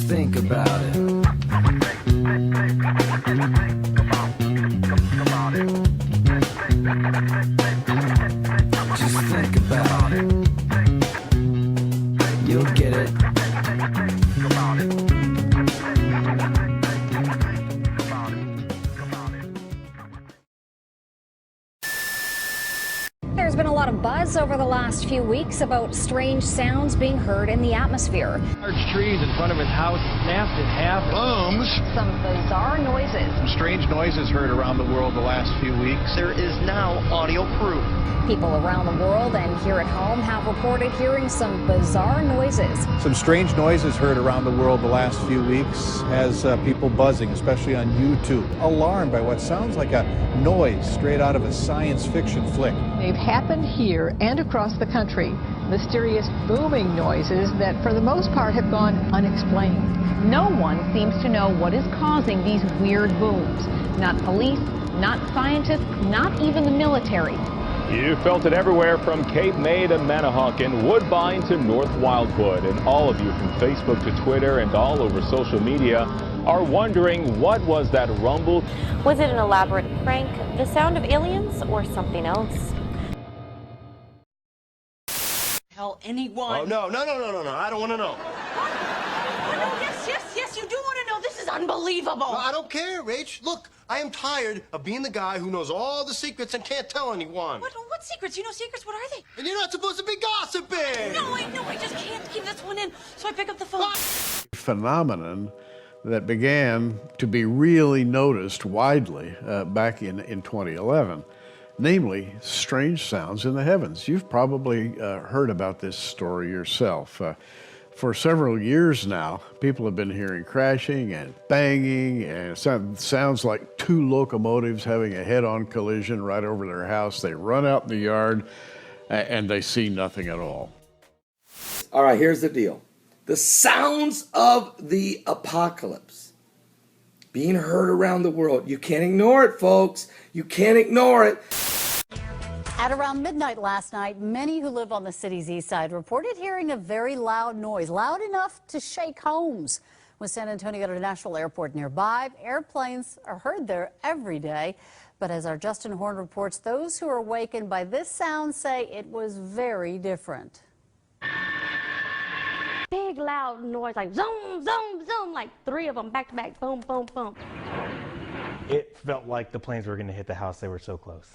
think about it. Just think about it. You'll get it. There's been a lot of buzz over the last few weeks about strange sounds being heard in the atmosphere. Large trees in front of his house snapped in half. Booms. Some bizarre noises. Some strange noises heard around the world the last few weeks. There is now audio proof. People around the world and here at home have reported hearing some bizarre noises. Some strange noises heard around the world the last few weeks as people buzzing, especially on YouTube, alarmed by what sounds like a noise straight out of a science fiction flick. They've happened here and across the country. Mysterious booming noises that for the most part have gone unexplained. No one seems to know what is causing these weird booms. Not police, not scientists, not even the military. You felt it everywhere from Cape May to Manahawkin, Woodbine to North Wildwood. And all of you from Facebook to Twitter and all over social media are wondering, what was that rumble? Was it an elaborate prank, the sound of aliens, or something else? Tell anyone. Oh, no, I don't want to know. Oh, no, yes, you do want to know. This is unbelievable. No, I don't care, Rach. Look, I am tired of being the guy who knows all the secrets and can't tell anyone. What secrets? You know secrets? What are they? And you're not supposed to be gossiping. No, I know. I just can't keep this one in. So I pick up the phone. Phenomenon that began to be really noticed widely back in 2011, namely strange sounds in the heavens. You've probably heard about this story yourself. For several years now, people have been hearing crashing and banging, and it sounds like two locomotives having a head-on collision right over their house. They run out in the yard and they see nothing at all. All right, here's the deal. The sounds of the apocalypse being heard around the world. You can't ignore it, folks. You can't ignore it. At around midnight last night, many who live on the city's east side reported hearing a very loud noise, loud enough to shake homes. With San Antonio International Airport nearby, airplanes are heard there every day. But as our Justin Horn reports, those who are awakened by this sound say it was very different. Big loud noise like zoom, zoom, zoom, like three of them back to back, boom, boom, boom. It felt like the planes were going to hit the house. They were so close.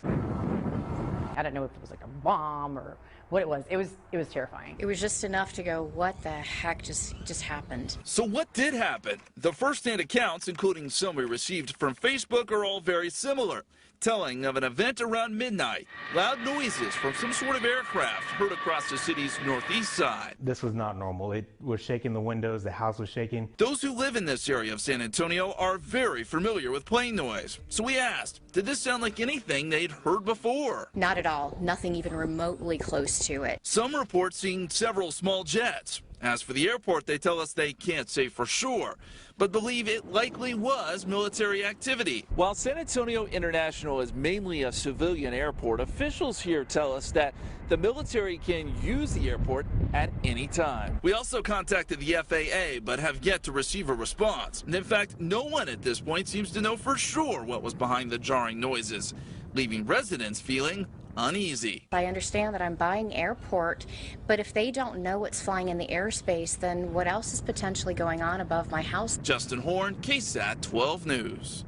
I don't know if it was like a bomb or what it was. It was terrifying. It was just enough to go, what the heck just happened? So what did happen? The first-hand accounts, including some we received from Facebook, are all very similar, telling of an event around midnight. Loud noises from some sort of aircraft heard across the city's northeast side. This was not normal. It was shaking the windows. The house was shaking. Those who live in this area of San Antonio are very familiar with plane noise. So we asked, did this sound like anything they'd heard before? Not at all. Nothing even remotely close to it. Some report seeing several small jets. As for the airport, they tell us they can't say for sure, but believe it likely was military activity. While San Antonio International is mainly a civilian airport, officials here tell us that the military can use the airport at any time. We also contacted the FAA, but have yet to receive a response. And in fact, no one at this point seems to know for sure what was behind the jarring noises, leaving residents feeling uneasy. I understand that I'm buying airport, but if they don't know what's flying in the airspace, then what else is potentially going on above my house? Justin Horn, KSAT 12 News.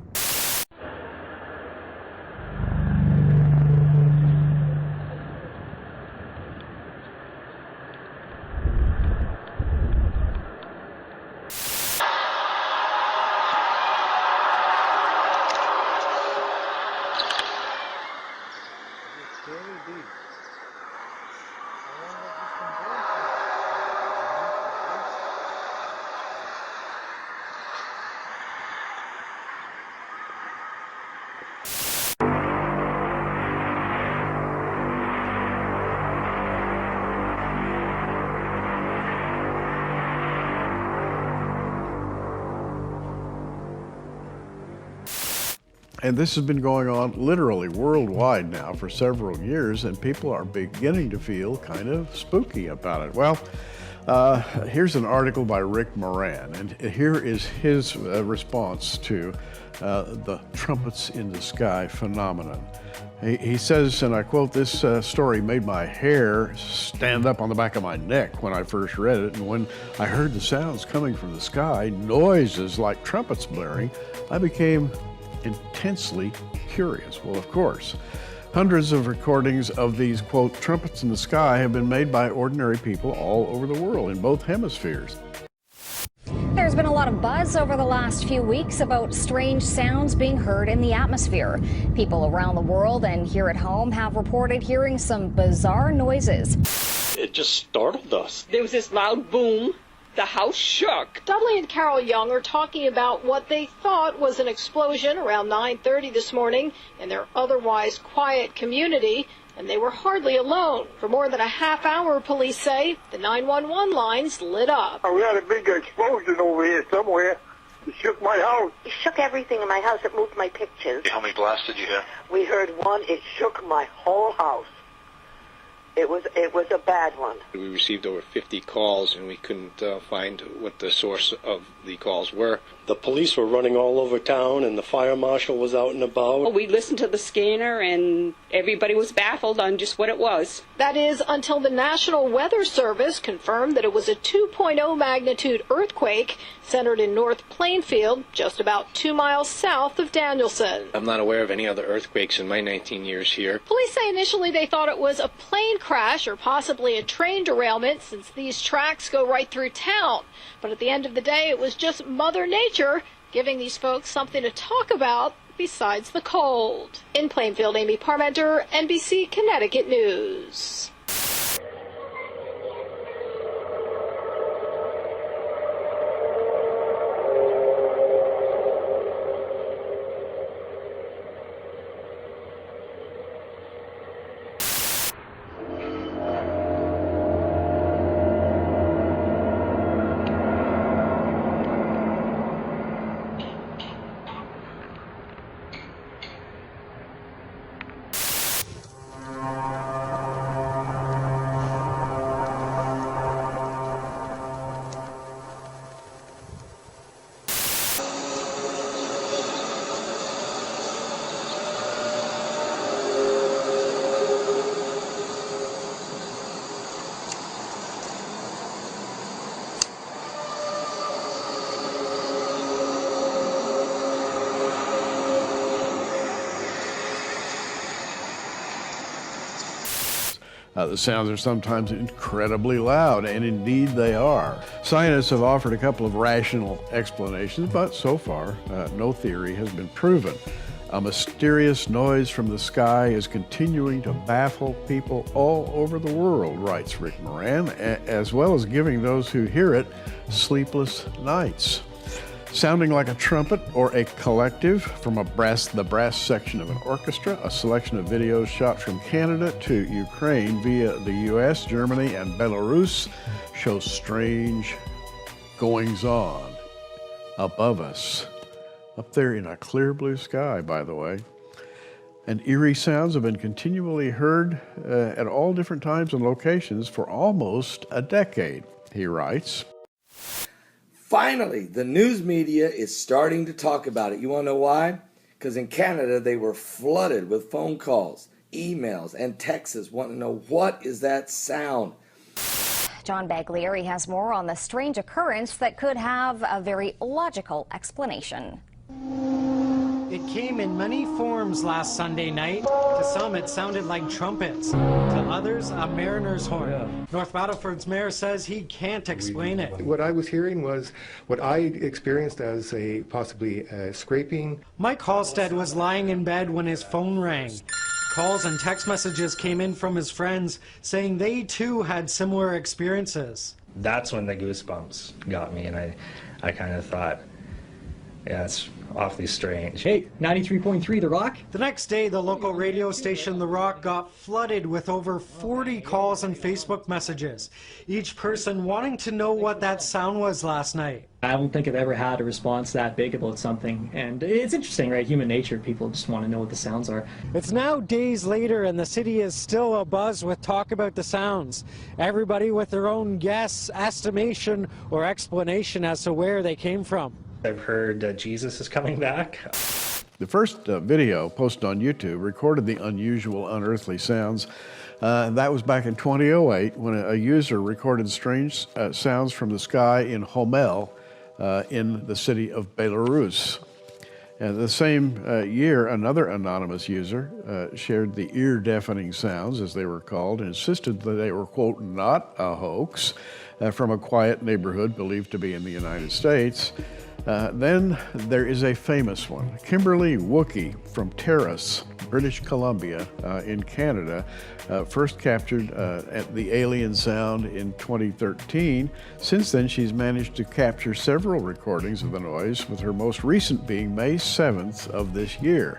And this has been going on literally worldwide now for several years, and people are beginning to feel kind of spooky about it. Well, Here's an article by Rick Moran, and here is his response to the trumpets in the sky phenomenon. He says, and I quote, "This story made my hair stand up on the back of my neck when I first read it, and when I heard the sounds coming from the sky, noises like trumpets blaring, I became intensely curious." Well, of course. Hundreds of recordings of these, quote, trumpets in the sky have been made by ordinary people all over the world in both hemispheres. There's been a lot of buzz over the last few weeks about strange sounds being heard in the atmosphere. People around the world and here at home have reported hearing some bizarre noises. It just startled us. There was this loud boom. The house shook. Dudley and Carol Young are talking about what they thought was an explosion around 9:30 this morning in their otherwise quiet community, and they were hardly alone. For more than a half hour, police say, the 911 lines lit up. We had a big explosion over here somewhere. It shook my house. It shook everything in my house. It moved my pictures. How many blasts did you hear? We heard one. It shook my whole house. It was a bad one. We received over 50 calls, and we couldn't find what the source of the calls were. The police were running all over town, and the fire marshal was out and about. We listened to the scanner, and everybody was baffled on just what it was. That is, until the National Weather Service confirmed that it was a 2.0 magnitude earthquake centered in North Plainfield, just about 2 miles south of Danielson. I'm not aware of any other earthquakes in my 19 years here. Police say initially they thought it was a plane crash or possibly a train derailment, since these tracks go right through town. But at the end of the day, it was just Mother Nature giving these folks something to talk about besides the cold. In Plainfield, Amy Parmenter, NBC Connecticut News. The sounds are sometimes incredibly loud, and indeed they are. Scientists have offered a couple of rational explanations, but so far, no theory has been proven. A mysterious noise from the sky is continuing to baffle people all over the world, writes Rick Moran, as well as giving those who hear it sleepless nights. Sounding like a trumpet or a collective from the brass section of an orchestra, a selection of videos shot from Canada to Ukraine via the US, Germany, and Belarus show strange goings-on above us. Up there in a clear blue sky, by the way. And eerie sounds have been continually heard at all different times and locations for almost a decade, he writes. Finally, the news media is starting to talk about it. You want to know why? Because in Canada, they were flooded with phone calls, emails, and texts wanting to know, what is that sound? John Baglieri has more on the strange occurrence that could have a very logical explanation. It came in many forms last Sunday night. To some, it sounded like trumpets. To others, a mariner's horn. North Battleford's mayor says he can't explain it. What I was hearing was what I experienced as possibly scraping. Mike Halstead was lying in bed when his phone rang. Calls and text messages came in from his friends saying they too had similar experiences. That's when the goosebumps got me, and I kind of thought, yeah, awfully strange. Hey, 93.3 The Rock? The next day, the local radio station The Rock got flooded with over 40 calls and Facebook messages, each person wanting to know what that sound was last night. I don't think I've ever had a response that big about something, and it's interesting, right? Human nature, people just want to know what the sounds are. It's now days later, and the city is still abuzz with talk about the sounds. Everybody with their own guess, estimation, or explanation as to where they came from. I've heard Jesus is coming back. The first video posted on YouTube recorded the unusual, unearthly sounds. That was back in 2008 when a user recorded strange sounds from the sky in Homel in the city of Belarus. And the same year, another anonymous user shared the ear-deafening sounds, as they were called, and insisted that they were, quote, not a hoax from a quiet neighborhood believed to be in the United States. Then there is a famous one. Kimberly Wookie from Terrace, British Columbia, in Canada, first captured the alien sound in 2013. Since then, she's managed to capture several recordings of the noise, with her most recent being May 7th of this year.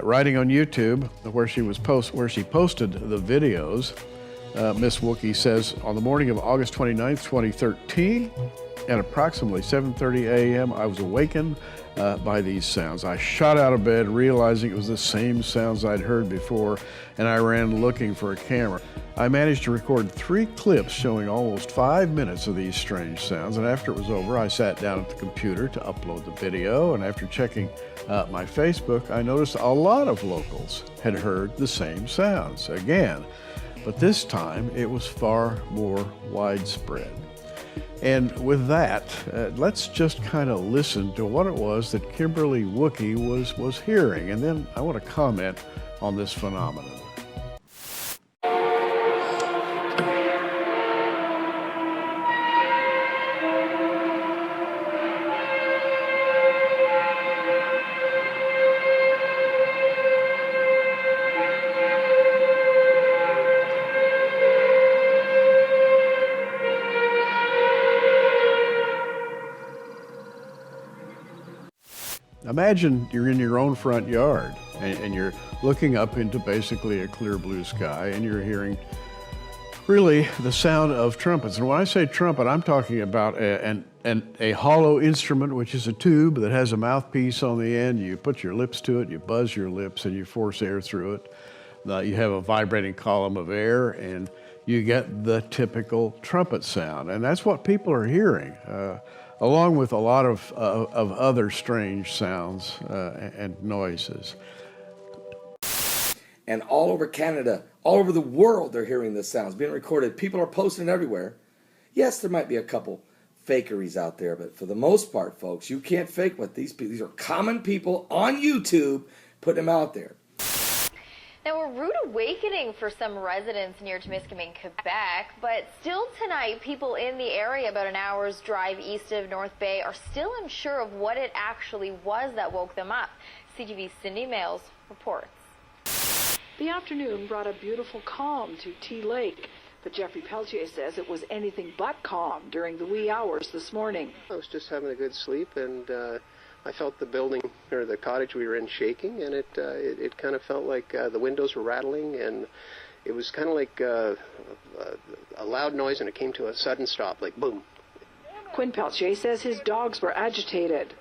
Writing on YouTube, where she posted the videos, Miss Wookie says, on the morning of August 29th, 2013, at approximately 7:30 a.m., I was awakened by these sounds. I shot out of bed, realizing it was the same sounds I'd heard before, and I ran looking for a camera. I managed to record 3 clips showing almost 5 minutes of these strange sounds, and after it was over, I sat down at the computer to upload the video, and after checking my Facebook, I noticed a lot of locals had heard the same sounds again, but this time it was far more widespread. And with that, let's just kind of listen to what it was that Kimberly Wookie was hearing, and then I want to comment on this phenomenon. Imagine you're in your own front yard and you're looking up into basically a clear blue sky, and you're hearing really the sound of trumpets. And when I say trumpet, I'm talking about a hollow instrument, which is a tube that has a mouthpiece on the end. You put your lips to it, you buzz your lips, and you force air through it. You have a vibrating column of air, and you get the typical trumpet sound. And that's what people are hearing, along with a lot of other strange sounds and noises. And all over Canada, all over the world, they're hearing the sounds being recorded. People are posting everywhere. Yes, there might be a couple fakeries out there, but for the most part, folks, you can't fake what these people, these are common people on YouTube putting them out there. Now, a rude awakening for some residents near Temiskaming, Quebec, but still tonight, people in the area about an hour's drive east of North Bay are still unsure of what it actually was that woke them up. CTV's Cindy Males reports. The afternoon brought a beautiful calm to Tea Lake, but Jeffrey Pelletier says it was anything but calm during the wee hours this morning. I was just having a good sleep, and I felt the building, or the cottage we were in, shaking, and it kind of felt like the windows were rattling, and it was kind of like a loud noise, and it came to a sudden stop, like boom. Quinn Pelletier says his dogs were agitated.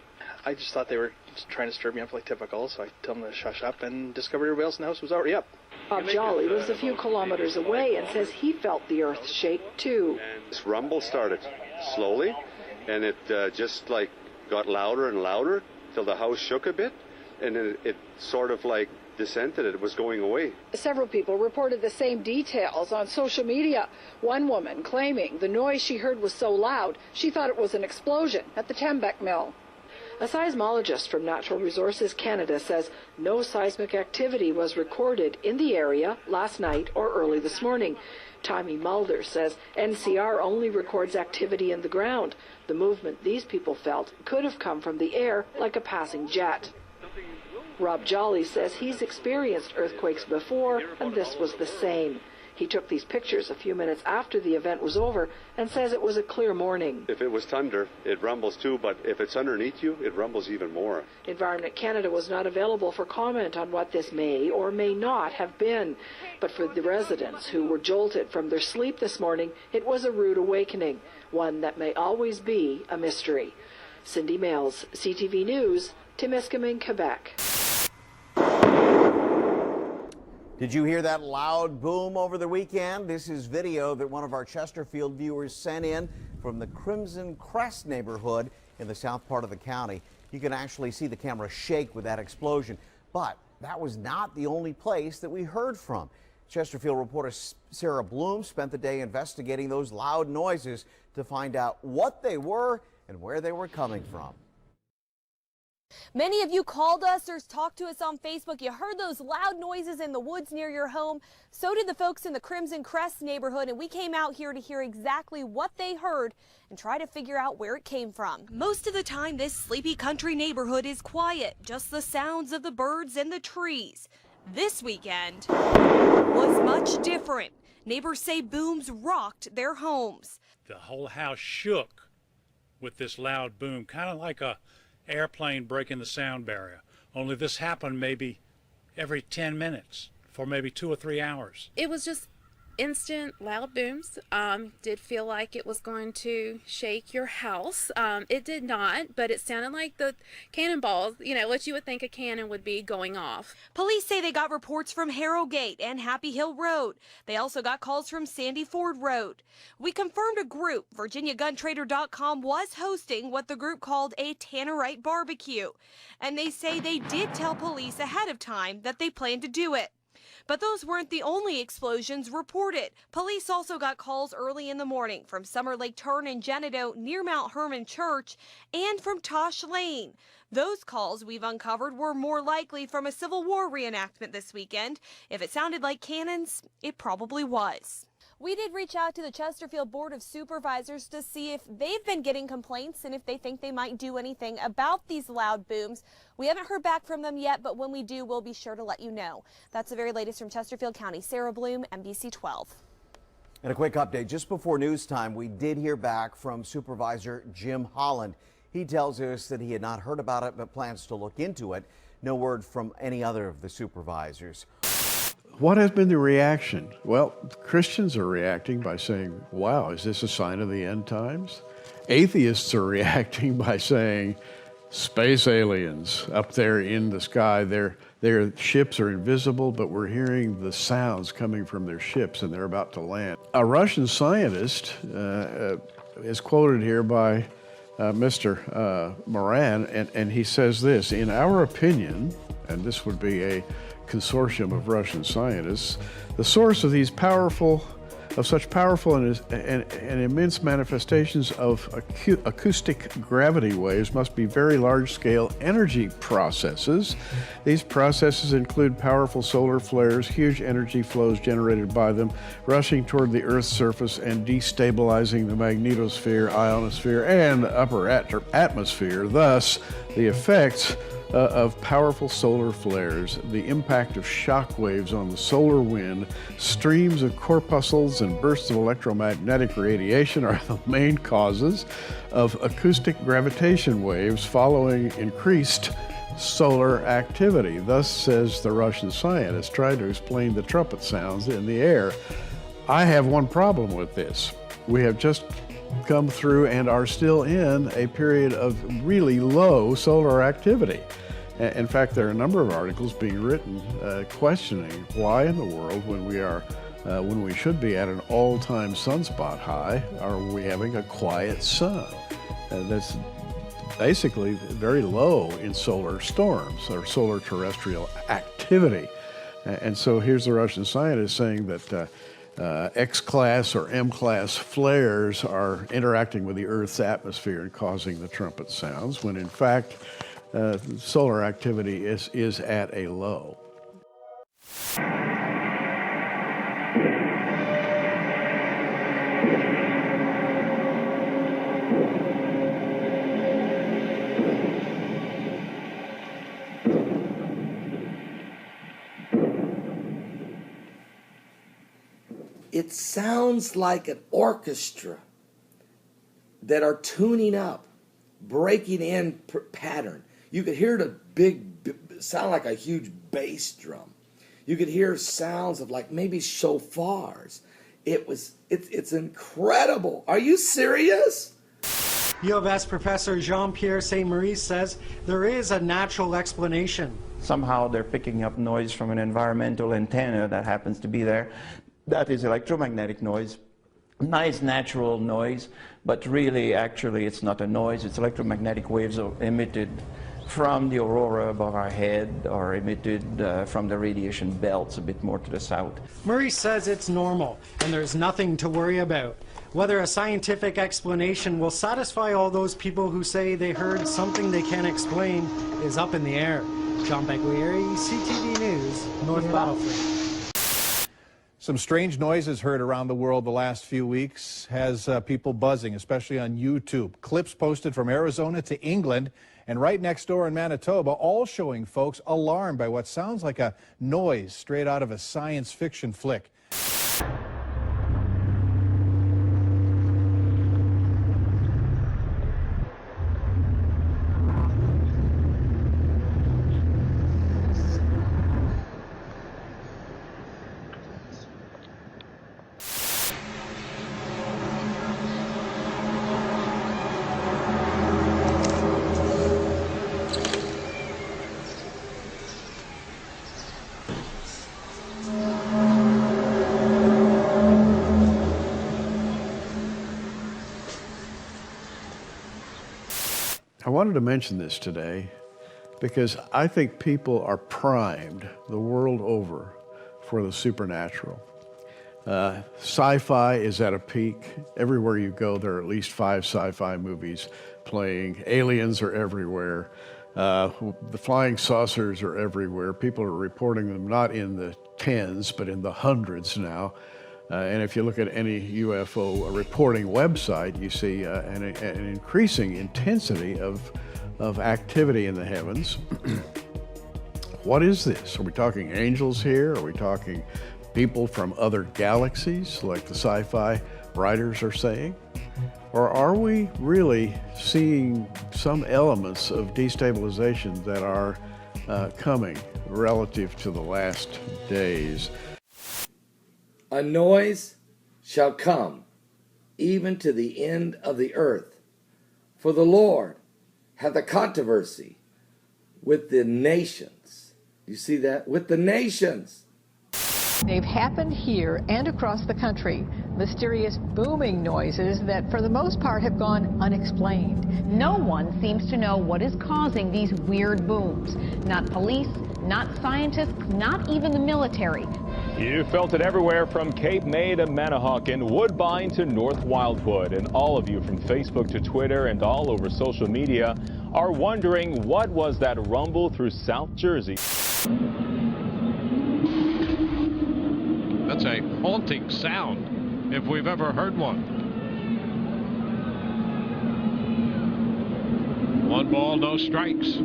I just thought they were trying to stir me up like typical, so I told them to shush up and discovered everybody else in the house was already up. Bob Jolly lives a few kilometers away and says he felt the earth shake too. This rumble started slowly, and it just like got louder and louder till the house shook a bit, and then it sort of like dissented. It was going away. Several people reported the same details on social media. One woman claiming the noise she heard was so loud she thought it was an explosion at the Tembec mill. A seismologist from Natural Resources Canada says no seismic activity was recorded in the area last night or early this morning. Tommy Mulder says NCR only records activity in the ground. The movement these people felt could have come from the air like a passing jet. Rob Jolly says he's experienced earthquakes before, and this was the same. He took these pictures a few minutes after the event was over and says it was a clear morning. If it was thunder, it rumbles too, but if it's underneath you, it rumbles even more. Environment Canada was not available for comment on what this may or may not have been. But for the residents who were jolted from their sleep this morning, it was a rude awakening, one that may always be a mystery. Cindy Mills, CTV News, Témiscamingue, Quebec. Did you hear that loud boom over the weekend? This is video that one of our Chesterfield viewers sent in from the Crimson Crest neighborhood in the south part of the county. You can actually see the camera shake with that explosion. But that was not the only place that we heard from. Chesterfield reporter Sarah Bloom spent the day investigating those loud noises to find out what they were and where they were coming from. Many of you called us or talked to us on Facebook. You heard those loud noises in the woods near your home. So did the folks in the Crimson Crest neighborhood, and we came out here to hear exactly what they heard and try to figure out where it came from. Most of the time, this sleepy country neighborhood is quiet, just the sounds of the birds and the trees. This weekend was much different. Neighbors say booms rocked their homes. The whole house shook with this loud boom, kind of like a airplane breaking the sound barrier. Only this happened maybe every 10 minutes for maybe 2 or 3 hours. It was just instant loud booms. Did feel like it was going to shake your house. It did not, but it sounded like the cannonballs, what you would think a cannon would be going off. Police say they got reports from Harrogate and Happy Hill Road. They also got calls from Sandy Ford Road. We confirmed a group, VirginiaGunTrader.com, was hosting what the group called a Tannerite barbecue. And they say they did tell police ahead of time that they planned to do it. But those weren't the only explosions reported. Police also got calls early in the morning from Summer Lake Turn and Genedo near Mount Herman Church and from Tosh Lane. Those calls we've uncovered were more likely from a Civil War reenactment this weekend. If it sounded like cannons, it probably was. We did reach out to the Chesterfield Board of Supervisors to see if they've been getting complaints and if they think they might do anything about these loud booms. We haven't heard back from them yet, but when we do, we'll be sure to let you know. That's the very latest from Chesterfield County. Sarah Bloom, NBC 12. And a quick update, just before news time, we did hear back from Supervisor Jim Holland. He tells us that he had not heard about it, but plans to look into it. No word from any other of the supervisors. What has been the reaction? Well, Christians are reacting by saying, wow, is this a sign of the end times? Atheists are reacting by saying, space aliens up there in the sky, their ships are invisible, but we're hearing the sounds coming from their ships and they're about to land. A Russian scientist is quoted here by Mr. Moran, and he says this, in our opinion, and this would be a consortium of Russian scientists, the source of these such powerful and immense manifestations of acoustic gravity waves must be very large-scale energy processes. These processes include powerful solar flares, huge energy flows generated by them, rushing toward the Earth's surface and destabilizing the magnetosphere, ionosphere, and upper atmosphere. Thus, the effects of powerful solar flares, the impact of shock waves on the solar wind, streams of corpuscles and bursts of electromagnetic radiation are the main causes of acoustic gravitation waves following increased solar activity. Thus, says the Russian scientist, trying to explain the trumpet sounds in the air. I have one problem with this. We have just come through and are still in a period of really low solar activity. In fact, there are a number of articles being written questioning why in the world, when we should be at an all-time sunspot high, are we having a quiet sun? That's basically very low in solar storms or solar terrestrial activity. And so here's the Russian scientist saying that X-class or M-class flares are interacting with the Earth's atmosphere and causing the trumpet sounds, when in fact solar activity is at a low. It sounds like an orchestra that are tuning up, breaking in pattern. You could hear sound like a huge bass drum. You could hear sounds of like maybe shofars. It's incredible. Are you serious? U of S professor Jean-Pierre Saint-Marie says there is a natural explanation. Somehow they're picking up noise from an environmental antenna that happens to be there. That is electromagnetic noise. Nice natural noise, but really, actually, it's not a noise. It's electromagnetic waves emitted from the aurora above our head, or emitted from the radiation belts a bit more to the south. Murray says it's normal, and there's nothing to worry about. Whether a scientific explanation will satisfy all those people who say they heard something they can't explain is up in the air. John Baglieri, CTV News, North Battlefront. Some strange noises heard around the world the last few weeks has people buzzing, especially on YouTube. Clips posted from Arizona to England and right next door in Manitoba, all showing folks alarmed by what sounds like a noise straight out of a science fiction flick. I wanted to mention this today because I think people are primed the world over for the supernatural. Sci-fi is at a peak. Everywhere you go, there are at least 5 sci-fi movies playing. Aliens are everywhere. The flying saucers are everywhere. People are reporting them not in the tens, but in the hundreds now. And if you look at any UFO reporting website, you see an increasing intensity of activity in the heavens. What is this? Are we talking angels here? Are we talking people from other galaxies, like the sci-fi writers are saying? Or are we really seeing some elements of destabilization that are coming relative to the last days? A noise shall come even to the end of the earth. For the Lord hath a controversy with the nations. You see that? With the nations. They've happened here and across the country. Mysterious booming noises that for the most part have gone unexplained. No one seems to know what is causing these weird booms. Not police, not scientists, not even the military. You felt it everywhere from Cape May to Manahawkin, Woodbine to North Wildwood. And all of you from Facebook to Twitter and all over social media are wondering, what was that rumble through South Jersey? That's a haunting sound, if we've ever heard one. One ball, no strikes.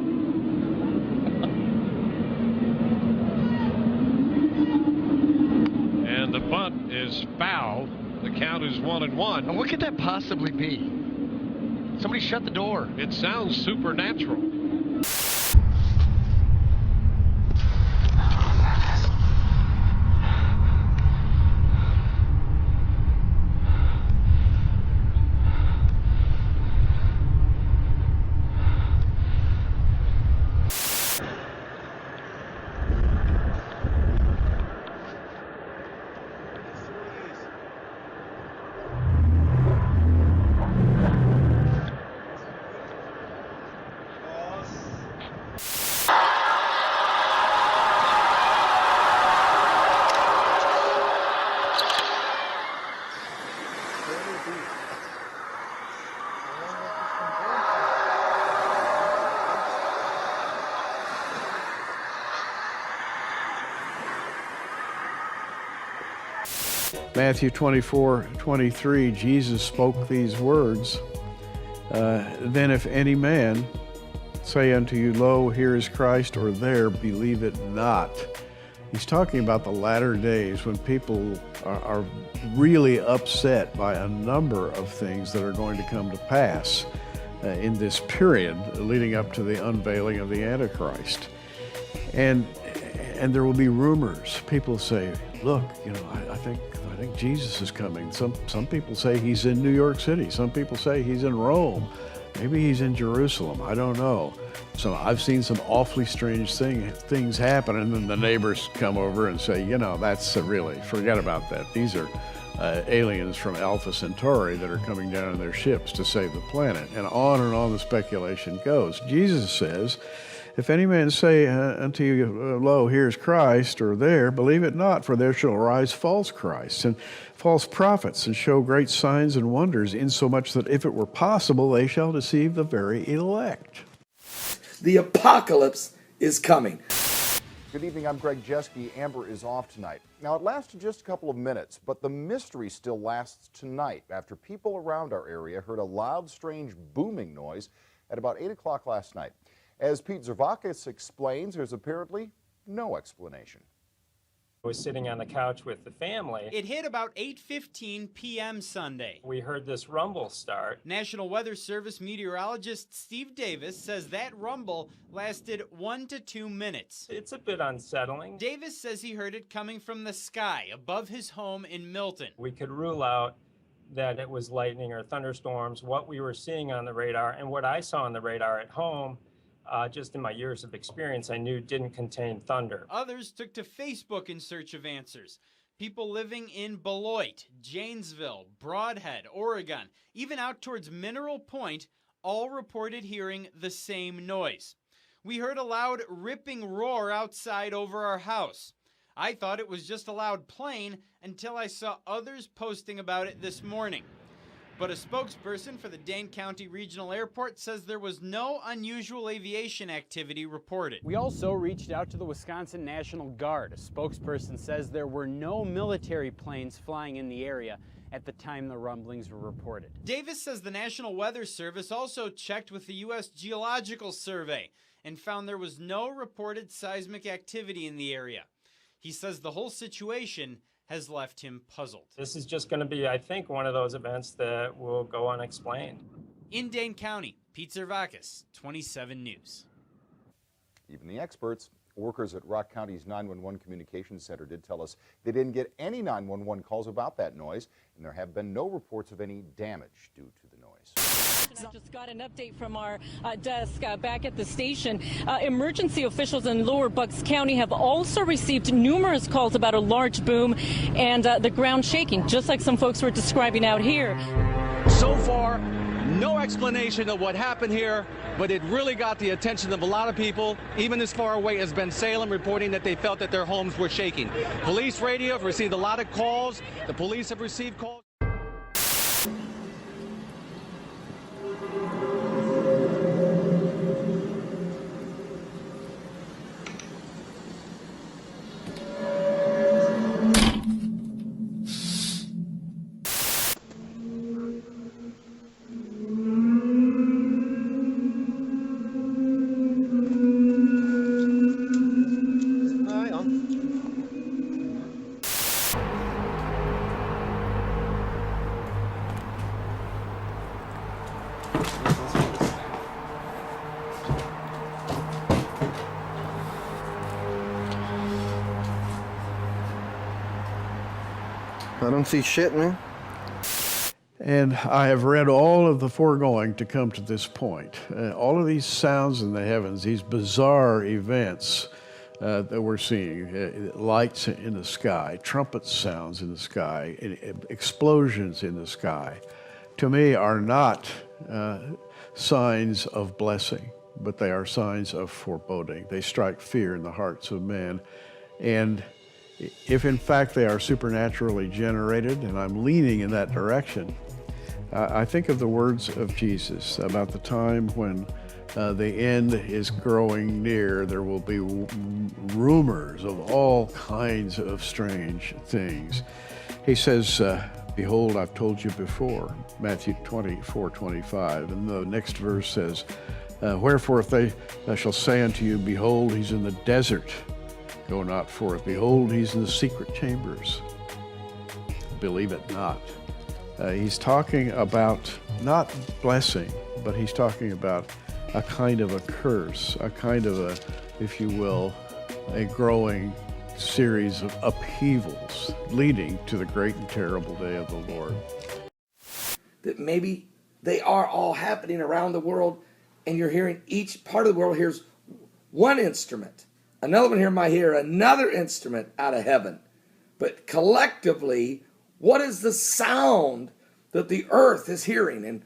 And the bunt is foul. The count is 1-1. And what could that possibly be? Somebody shut the door. It sounds supernatural. Matthew 24:23, Jesus spoke these words, then if any man say unto you, lo, here is Christ, or there, believe it not. He's talking about the latter days when people are really upset by a number of things that are going to come to pass in this period leading up to the unveiling of the Antichrist. And there will be rumors. People say, look, you know, I think Jesus is coming. Some people say he's in New York City. Some people say he's in Rome. Maybe he's in Jerusalem. I don't know. So I've seen some awfully strange things happen, and then the neighbors come over and say, you know, that's really, forget about that. These are aliens from Alpha Centauri that are coming down in their ships to save the planet. And on the speculation goes. Jesus says, if any man say unto you, lo, here's Christ, or there, believe it not, for there shall arise false Christs and false prophets, and show great signs and wonders, insomuch that if it were possible, they shall deceive the very elect. The apocalypse is coming. Good evening, I'm Greg Jeske. Amber is off tonight. Now, it lasted just a couple of minutes, but the mystery still lasts tonight after people around our area heard a loud, strange booming noise at about 8 o'clock last night. As Pete Zervakis explains, there's apparently no explanation. I was sitting on the couch with the family. It hit about 8:15 p.m. Sunday. We heard this rumble start. National Weather Service meteorologist Steve Davis says that rumble lasted 1 to 2 minutes. It's a bit unsettling. Davis says he heard it coming from the sky above his home in Milton. We could rule out that it was lightning or thunderstorms. What we were seeing on the radar and what I saw on the radar at home, just in my years of experience, I knew didn't contain thunder. Others took to Facebook in search of answers. People living in Beloit, Janesville, Broadhead, Oregon, even out towards Mineral Point, all reported hearing the same noise. We heard a loud ripping roar outside over our house. I thought it was just a loud plane until I saw others posting about it this morning. But a spokesperson for the Dane County Regional Airport says there was no unusual aviation activity reported. We also reached out to the Wisconsin National Guard. A spokesperson says there were no military planes flying in the area at the time the rumblings were reported. Davis says the National Weather Service also checked with the U.S. Geological Survey and found there was no reported seismic activity in the area. He says the whole situation has left him puzzled. This is just going to be, I think, one of those events that will go unexplained. In Dane County, Pete Zervakis, 27 News. Even the experts, workers at Rock County's 911 Communications Center did tell us they didn't get any 911 calls about that noise, and there have been no reports of any damage due to the noise. I just got an update from our desk back at the station. Emergency officials in Lower Bucks County have also received numerous calls about a large boom and the ground shaking, just like some folks were describing out here. So far, no explanation of what happened here, but it really got the attention of a lot of people, even as far away as Ben Salem, reporting that they felt that their homes were shaking. Police radio have received a lot of calls. The police have received calls. I don't see shit, man. And I have read all of the foregoing to come to this point. All of these sounds in the heavens, these bizarre events that we're seeing, lights in the sky, trumpet sounds in the sky, explosions in the sky, to me are not signs of blessing, but they are signs of foreboding. They strike fear in the hearts of men. And if in fact they are supernaturally generated, and I'm leaning in that direction, I think of the words of Jesus about the time when the end is growing near. There will be rumors of all kinds of strange things. He says, behold, I've told you before, Matthew 24:25. And the next verse says, wherefore if they shall say unto you, behold, he's in the desert, go not forth. Behold, he's in the secret chambers, believe it not. He's talking about not blessing, but he's talking about a kind of a curse, a kind of a, if you will, a growing series of upheavals leading to the great and terrible day of the Lord. That maybe they are all happening around the world, and you're hearing each part of the world hears one instrument. Another one here might hear another instrument out of heaven. But collectively, what is the sound that the earth is hearing? And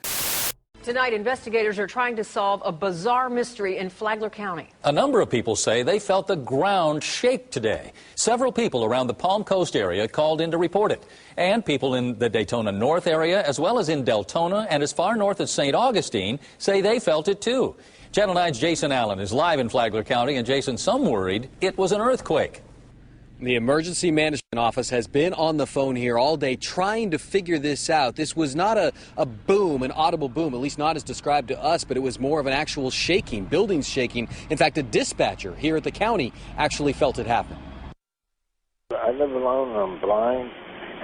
tonight, investigators are trying to solve a bizarre mystery in Flagler County. A number of people say they felt the ground shake today. Several people around the Palm Coast area called in to report it. And people in the Daytona North area, as well as in Deltona and as far north as St. Augustine, say they felt it too. Channel 9's Jason Allen is live in Flagler County, and Jason, some worried it was an earthquake. The Emergency Management Office has been on the phone here all day trying to figure this out. This was not a boom, an audible boom, at least not as described to us, but it was more of an actual shaking, buildings shaking. In fact, a dispatcher here at the county actually felt it happen. I live alone, I'm blind,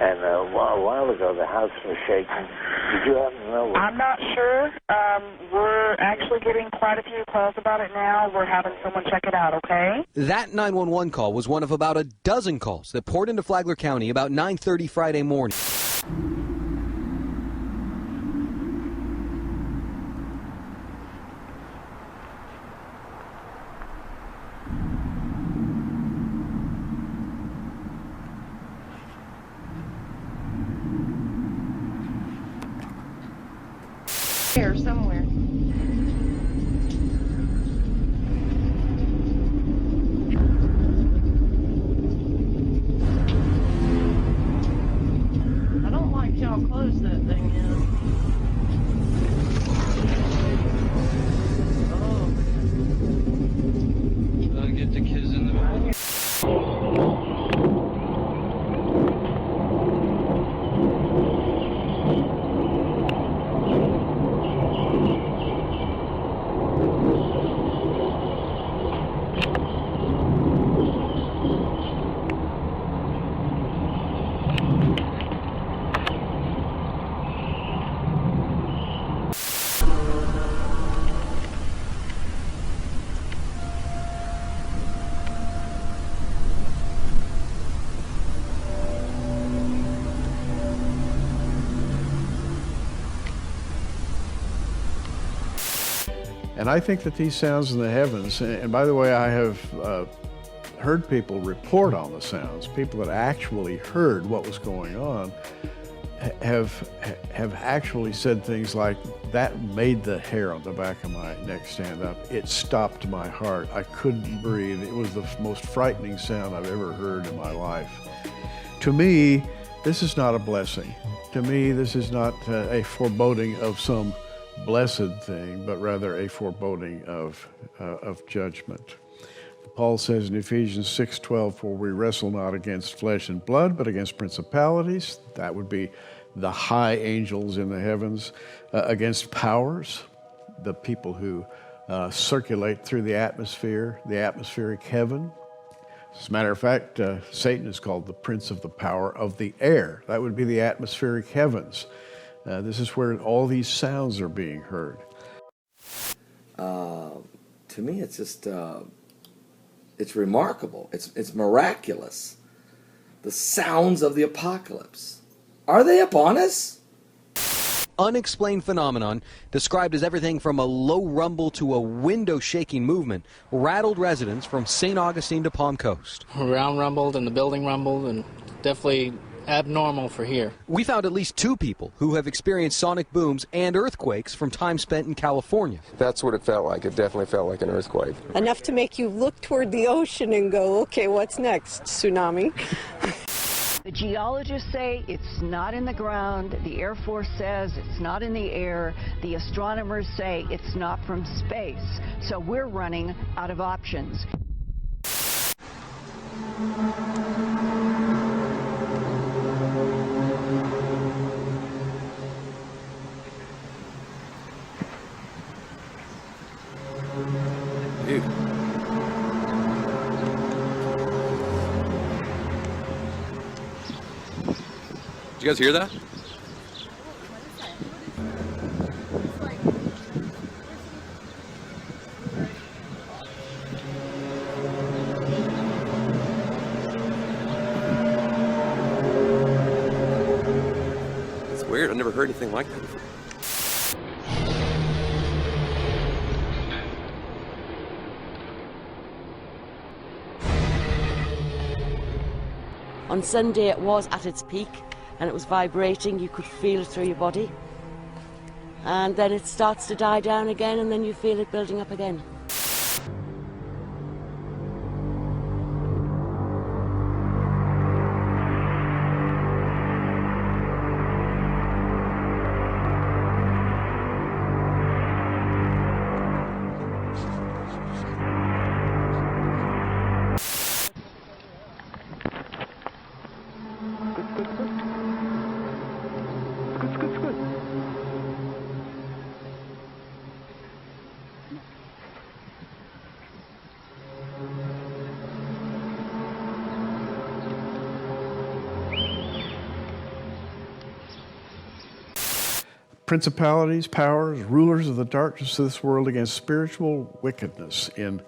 and a while ago the house was shaking. Did you happen to know? I'm not sure. We're actually getting quite a few calls about it now. We're having someone check it out, okay? That 911 call was one of about a dozen calls that poured into Flagler County about 9:30 Friday morning. Here somewhere. I don't like how close that thing is. Oh. Gotta get the kids in the back. And I think that these sounds in the heavens, and by the way, I have heard people report on the sounds, people that actually heard what was going on, have actually said things like, that made the hair on the back of my neck stand up. It stopped my heart. I couldn't breathe. It was the most frightening sound I've ever heard in my life. To me, this is not a blessing. To me, this is not a foreboding of some blessed thing, but rather a foreboding of judgment. Paul says in Ephesians 6:12, for we wrestle not against flesh and blood, but against principalities. That would be the high angels in the heavens, against powers, the people who circulate through the atmospheric heaven. As a matter of fact, Satan is called the prince of the power of the air. That would be the atmospheric heavens. This is where all these sounds are being heard. To me, it's just, it's remarkable. It's miraculous. The sounds of the apocalypse. Are they upon us? Unexplained phenomenon described as everything from a low rumble to a window-shaking movement rattled residents from St. Augustine to Palm Coast. Around rumbled and the building rumbled, and definitely abnormal for here. We found at least 2 people who have experienced sonic booms and earthquakes from time spent in California. That's what it felt like. It definitely felt like an earthquake. Enough to make you look toward the ocean and go, okay, what's next? Tsunami? The geologists say it's not in the ground. The Air Force says it's not in the air. The astronomers say it's not from space. So we're running out of options. Did you guys hear that? It's weird. I've never heard anything like that before. On Sunday it was at its peak and it was vibrating, you could feel it through your body. And then it starts to die down again and then you feel it building up again. Principalities, powers, rulers of the darkness of this world against spiritual wickedness in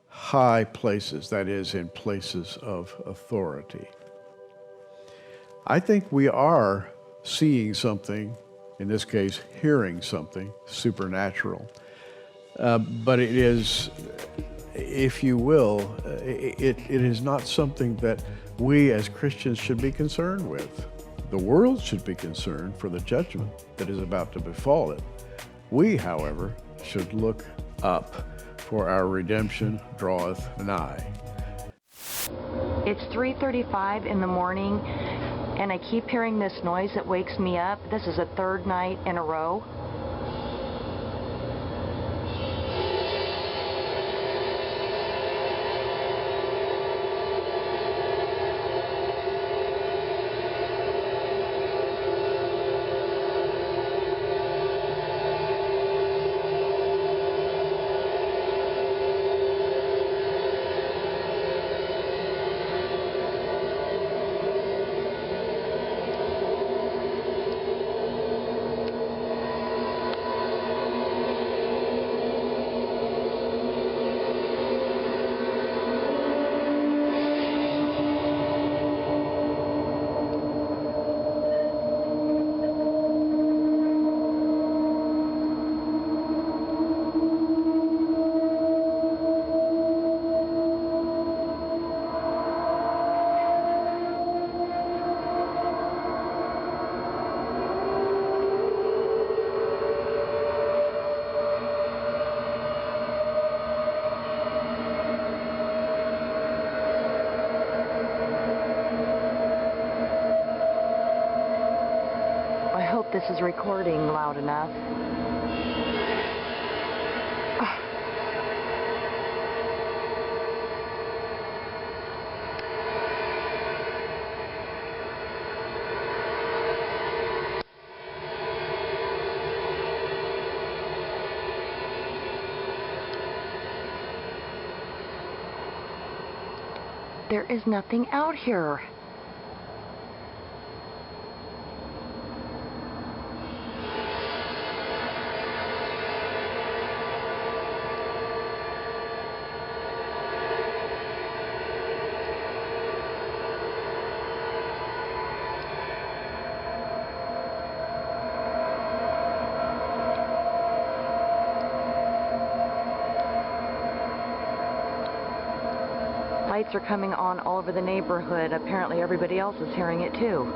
high places, that is, in places of authority. I think we are seeing something, in this case, hearing something supernatural. But it is, if you will, it is not something that we as Christians should be concerned with. The world should be concerned for the judgment that is about to befall it. We, however, should look up, for our redemption draweth nigh. It's 3:35 in the morning, and I keep hearing this noise that wakes me up. This is a third night in a row. This is recording loud enough. There is nothing out here. Lights are coming on all over the neighborhood. Apparently everybody else is hearing it too.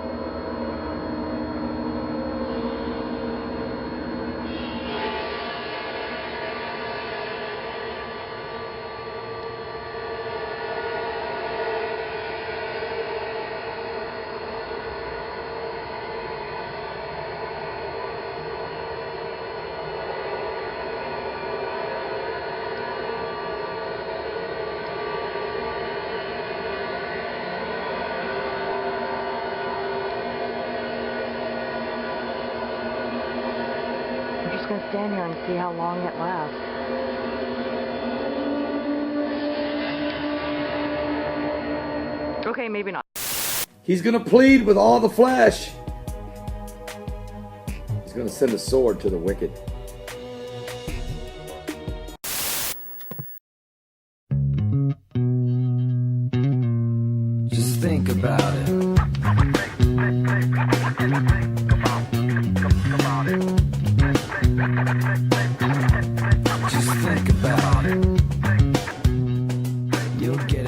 Going to stand here and see how long it lasts. Okay, maybe not. He's going to plead with all the flesh. He's going to send a sword to the wicked. Just think about it. Just think about it. You'll get